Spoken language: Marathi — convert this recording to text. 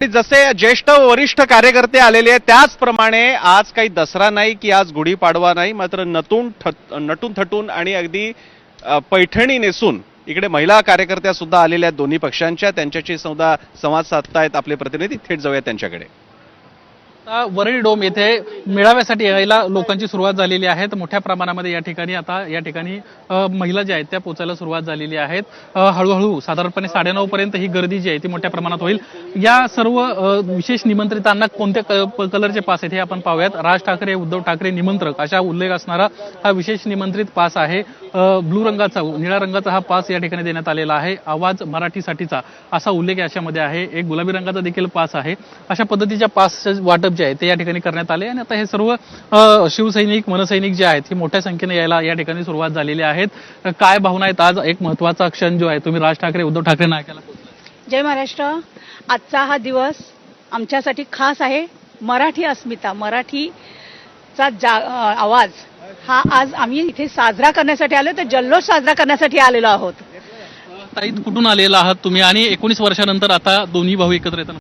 जसे ज्येष्ठ वरिष्ठ कार्यकर्ते आलेले आहेत त्याचप्रमाणे आज काही दसरा नाही की आज गुढीपाडवा नाही, मात्र नटून थटून आणि अगदी पैठणी नेसून इकडे महिला कार्यकर्त्या सुद्धा आलेल्या आहेत दोन्ही पक्षांच्या. त्यांच्याशी सुद्धा संवाद साधतायत आपले प्रतिनिधी. थेट जाऊया त्यांच्याकडे. वरळी डोम येथे मेळाव्यासाठी यायला लोकांची सुरुवात झालेली आहे. मोठ्या प्रमाणामध्ये या ठिकाणी महिला ज्या आहेत त्या पोहोचायला सुरुवात झालेली आहेत. हळूहळू साधारणपणे 9:30 पर्यंत ही गर्दी जी आहे ती मोठ्या प्रमाणात होईल. या सर्व विशेष निमंत्रितांना कोणत्या कलरचे पास आहेत हे आपण पाहूयात. राज ठाकरे, उद्धव ठाकरे निमंत्रक अशा उल्लेख असणारा हा विशेष निमंत्रित पास आहे. ब्लू रंगाचा, निळ्या रंगाचा हा पास या ठिकाणी देण्यात आलेला आहे. आवाज मराठीसाठीचा असा उल्लेख याच्यामध्ये आहे. एक गुलाबी रंगाचा देखील पास आहे. अशा पद्धतीच्या पास वाटप जे आहे ते या ठिकाणी करण्यात आले आणि आता हे सर्व शिवसैनिक, मनसैनिक जे आहेत हे मोठ्या संख्येने यायला या ठिकाणी सुरुवात झालेली आहेत. काय भावना आहेत? आज एक महत्वाचा क्षण जो आहे, तुम्ही राज ठाकरे, उद्धव ठाकरे नायकाला पोहोचला. जय महाराष्ट्र. आजचा हा दिवस आमच्यासाठी खास आहे. मराठी अस्मिता, मराठीचा आवाज हा आज आम्ही इथे साजरा करण्यासाठी आलो, तर जल्लोष साजरा करण्यासाठी आलेलो आहोत. ताई, कुठून आलेला आहात तुम्ही आणि 19 वर्षानंतर आता दोन्ही भाऊ एकत्र येतात?